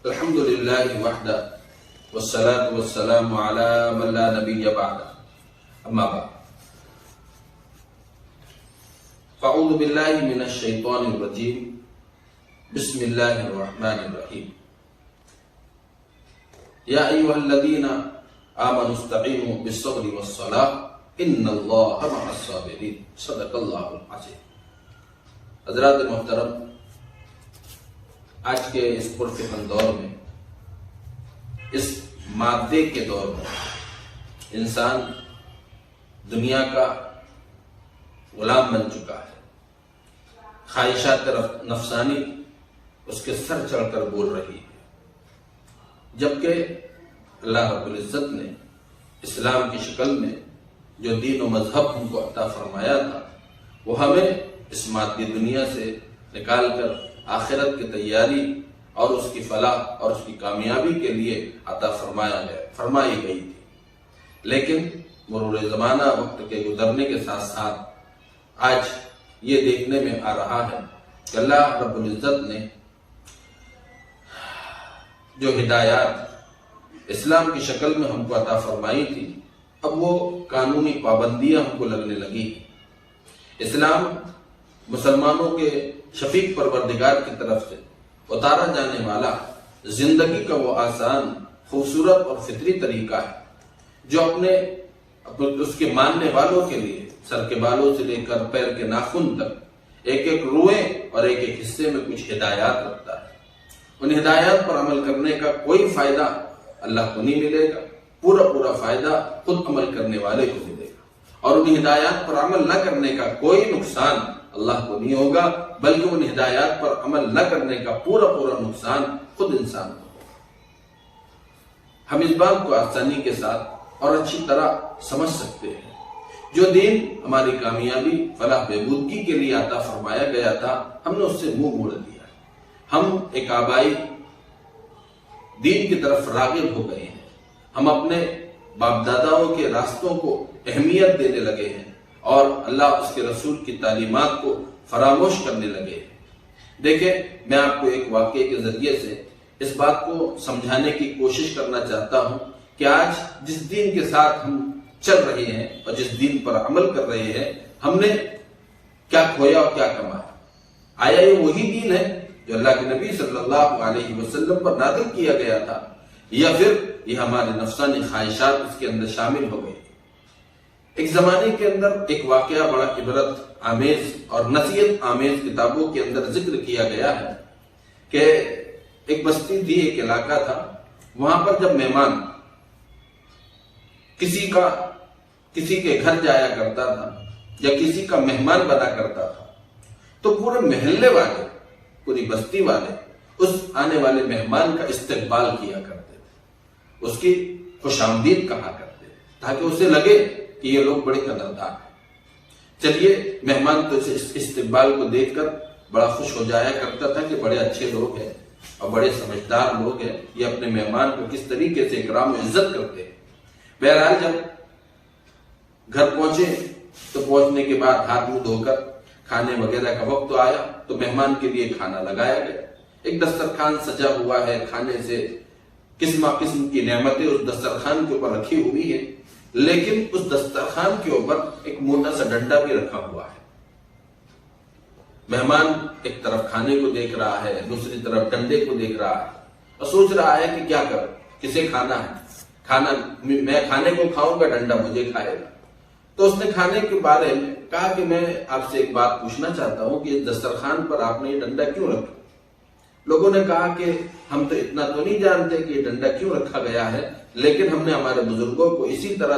الحمد للہ وحدہ والصلاة والسلام علی من لا نبی بعد اما بعد فاعوذ باللہ من الشیطان الرجیم بسم اللہ الرحمن الرحیم یا ایہا الذین آمنوا استعینوا بالصبر والصلاة ان اللہ مع الصابرین صدق اللہ العظیم۔ حضرات محترم، آج کے اس پرفتن دور میں، اس مادے کے دور میں، انسان دنیا کا غلام بن چکا ہے۔ خواہشات نفسانی اس کے سر چڑھ کر بول رہی ہے، جبکہ اللہ رب العزت نے اسلام کی شکل میں جو دین و مذہب ہم کو عطا فرمایا تھا، وہ ہمیں اس مادی دنیا سے نکال کر آخرت کی تیاری اور اس کی فلاح اور اس کی کامیابی کے لیے عطا فرمائی گئی تھی۔ لیکن مرور زمانہ وقت کے گزرنے کے ساتھ ساتھ آج یہ دیکھنے میں آ رہا ہے کہ اللہ رب العزت نے جو ہدایات اسلام کی شکل میں ہم کو عطا فرمائی تھی، اب وہ قانونی پابندیاں ہم کو لگنے لگی۔ اسلام مسلمانوں کے شفیق پروردگار کی طرف سے اتارا جانے والا زندگی کا وہ آسان، خوبصورت اور فطری طریقہ ہے جو اس کے ماننے والوں کے لیے سر کے بالوں سے لے کر پیر کے ناخن تک ایک ایک روئے اور ایک ایک حصے میں کچھ ہدایات رکھتا ہے۔ ان ہدایات پر عمل کرنے کا کوئی فائدہ اللہ کو نہیں ملے گا، پورا فائدہ خود عمل کرنے والے کو ملے گا، اور ان ہدایات پر عمل نہ کرنے کا کوئی نقصان اللہ کو نہیں ہوگا، بلکہ ان ہدایات پر عمل نہ کرنے کا پورا نقصان خود انسان کو ہوگا۔ ہم اس بات کو آسانی کے ساتھ اور اچھی طرح سمجھ سکتے ہیں۔ جو دین ہماری کامیابی، فلاح، بہبودگی کے لیے عطا فرمایا گیا تھا، ہم نے اس سے منہ موڑ دیا۔ ہم ایک آبائی دین کی طرف راغب ہو گئے ہیں۔ ہم اپنے باپ داداؤں کے راستوں کو اہمیت دینے لگے ہیں اور اللہ اس کے رسول کی تعلیمات کو فراموش کرنے لگے ہیں۔ دیکھیں، میں آپ کو ایک واقعے کے ذریعے سے اس بات کو سمجھانے کی کوشش کرنا چاہتا ہوں کہ آج جس دین کے ساتھ ہم چل رہے ہیں اور جس دین پر عمل کر رہے ہیں، ہم نے کیا کھویا اور کیا کمایا۔ آیا یہ وہی دین ہے جو اللہ کے نبی صلی اللہ علیہ وسلم پر نازل کیا گیا تھا، یا پھر یہ ہمارے نفسانی خواہشات اس کے اندر شامل ہو گئی؟ ایک زمانے کے اندر ایک واقعہ بڑا عبرت آمیز اور نصیحت آمیز کتابوں کے اندر ذکر کیا گیا ہے کہ ایک بستی تھی، ایک علاقہ تھا۔ وہاں پر جب مہمان کسی کے گھر جایا کرتا تھا یا کسی کا مہمان بنا کرتا تھا، تو پورے محلے والے، پوری بستی والے اس آنے والے مہمان کا استقبال کیا کرتے تھے، اس کی خوش آمدید کہا کرتے تھے، تاکہ اسے لگے کہ یہ لوگ بڑے قدردان ہیں۔ چلیے، مہمان تو اس استقبال کو دیکھ کر بڑا خوش ہو جایا کرتا تھا کہ بڑے اچھے لوگ ہیں اور بڑے سمجھدار لوگ ہیں، یہ اپنے مہمان کو کس طریقے سے اکرام و عزت کرتے ہیں۔ بہرحال جب گھر پہنچے تو پہنچنے کے بعد ہاتھ منہ دھو کر کھانے وغیرہ کا وقت آیا تو مہمان کے لیے کھانا لگایا گیا۔ ایک دسترخوان سجا ہوا ہے، کھانے سے قسم کی نعمتیں اس دسترخوان کے اوپر رکھی ہوئی ہیں، لیکن اس دسترخوان کے اوپر ایک موٹا سا ڈنڈا بھی رکھا ہوا ہے۔ مہمان ایک طرف کھانے کو دیکھ رہا ہے، دوسری طرف ڈنڈے کو دیکھ رہا ہے اور سوچ رہا ہے کہ کیا کروں، کسے کھانا ہے، میں کھانے کو کھاؤں گا، ڈنڈا مجھے کھائے گا۔ تو اس نے کھانے کے بارے میں کہا کہ میں آپ سے ایک بات پوچھنا چاہتا ہوں کہ اس دسترخوان پر آپ نے یہ ڈنڈا کیوں رکھا؟ لوگوں نے کہا کہ ہم تو اتنا تو نہیں جانتے کہ یہ ڈنڈا کیوں رکھا گیا ہے، لیکن ہم نے ہمارے بزرگوں کو اسی طرح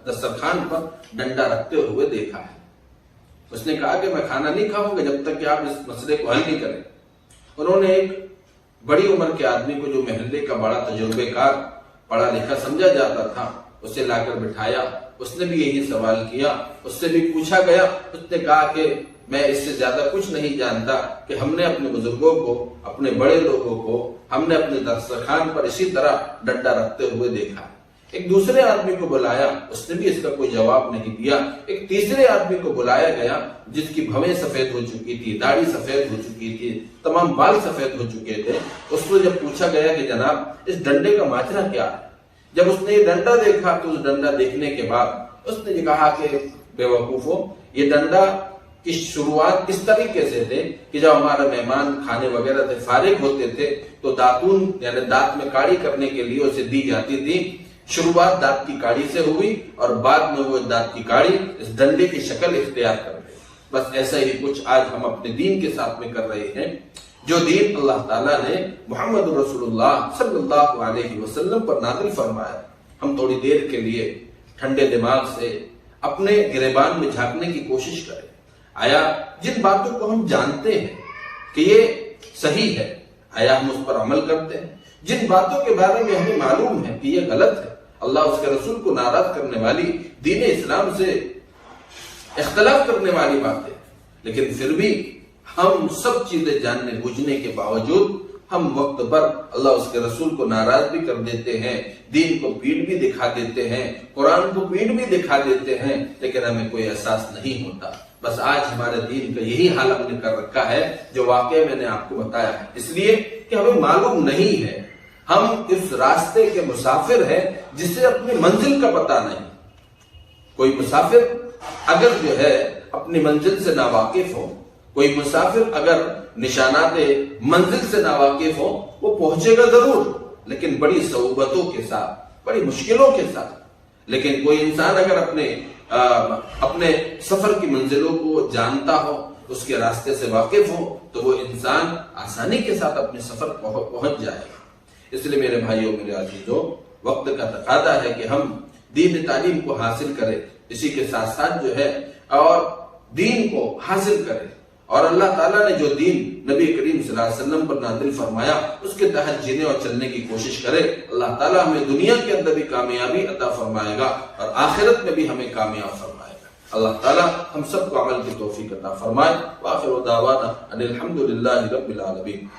دسترخوان پر ڈنڈا رکھتے ہوئے دیکھا ہے۔ اس نے کہا کہ میں کھانا نہیں کھاؤں گا جب تک کہ آپ اس مسئلے کو حل نہیں کریں۔ انہوں نے ایک بڑی عمر کے آدمی کو، جو محلے کا بڑا تجربے کار، پڑھا لکھا سمجھا جاتا تھا، اسے لا کر بٹھایا۔ اس نے بھی یہی سوال کیا، اس سے بھی پوچھا گیا۔ اس نے کہا کہ میں اس سے زیادہ کچھ نہیں جانتا کہ ہم نے اپنے بزرگوں کو، اپنے بڑے لوگوں کو، ہم نے اپنے دسترخوان پر اسی طرح ڈنڈا رکھتے ہوئے دیکھا۔ ایک دوسرے آدمی کو بلایا، اس نے بھی اس کا کوئی جواب نہیں دیا۔ ایک تیسرے آدمی کو بلایا گیا جس کی بھویں سفید ہو چکی تھی، داڑھی سفید ہو چکی تھی، تمام بال سفید ہو چکے تھے۔ اس کو جب پوچھا گیا کہ جناب اس ڈنڈے کا ماجرا کیا ہے، جب اس نے یہ ڈنڈا دیکھا تو اس ڈنڈا دیکھنے کے بعد اس نے یہ کہا کہ بے وقوفو، یہ ڈنڈا کی شروعات اس طریقے سے تھے کہ جب ہمارے مہمان کھانے وغیرہ سے فارغ ہوتے تھے تو داتون یعنی دانت میں کاڑی کرنے کے لیے اسے دی جاتی تھی۔ شروعات دانت کی کاڑی سے ہوئی اور بعد میں وہ دانت کی کاڑی اس ڈنڈے کی شکل اختیار کر گئی۔ بس ایسا ہی کچھ آج ہم اپنے دین کے ساتھ میں کر رہے ہیں۔ جو دین اللہ تعالیٰ نے محمد رسول اللہ صلی اللہ علیہ وسلم پر نازل فرمایا، ہم تھوڑی دیر کے لیے ٹھنڈے دماغ سے اپنے گریبان میں جھانکنے کی کوشش کریں۔ آیا جن باتوں کو ہم جانتے ہیں کہ یہ صحیح ہے، آیا ہم اس پر عمل کرتے ہیں؟ جن باتوں کے بارے میں ہمیں معلوم ہے کہ یہ غلط ہے، اللہ اس کے رسول کو ناراض کرنے والی، دین اسلام سے اختلاف کرنے والی باتیں، لیکن پھر بھی ہم سب چیزیں جاننے بوجھنے کے باوجود ہم وقت پر اللہ اس کے رسول کو ناراض بھی کر دیتے ہیں، دین کو پیٹ بھی دکھا دیتے ہیں، قرآن کو پیٹ بھی دکھا دیتے ہیں، لیکن ہمیں کوئی احساس نہیں ہوتا۔ بس آج ہمارے دین کا یہی حال ہم نے کر رکھا ہے جو واقعہ میں نے آپ کو بتایا ہے، اس لیے کہ ہمیں معلوم نہیں ہے، ہم اس راستے کے مسافر ہیں جسے اپنی منزل کا پتہ نہیں۔ کوئی مسافر اگر جو ہے اپنی منزل سے ناواقف ہو، کوئی مسافر اگر نشانات منزل سے ناواقف ہو، وہ پہنچے گا ضرور لیکن بڑی صعوبتوں کے ساتھ، بڑی مشکلوں کے ساتھ۔ لیکن کوئی انسان اگر اپنے سفر کی منزلوں کو جانتا ہو، اس کے راستے سے واقف ہو، تو وہ انسان آسانی کے ساتھ اپنے سفر پہنچ جائے گا۔ اس لیے میرے بھائیوں میرے عزیزوں، وقت کا تقاضا ہے کہ ہم دین تعلیم کو حاصل کریں، اسی کے ساتھ ساتھ جو ہے اور دین کو حاصل کریں، اور اللہ تعالیٰ نے جو دین نبی کریم صلی اللہ علیہ وسلم پر نازل فرمایا اس کے تحت جینے اور چلنے کی کوشش کرے۔ اللہ تعالیٰ ہمیں دنیا کے اندر بھی کامیابی عطا فرمائے گا اور آخرت میں بھی ہمیں کامیاب فرمائے گا۔ اللہ تعالیٰ ہم سب کو عمل کی توفیق عطا فرمائے۔ وآخر دعوانا ان الحمد للہ رب العالمین۔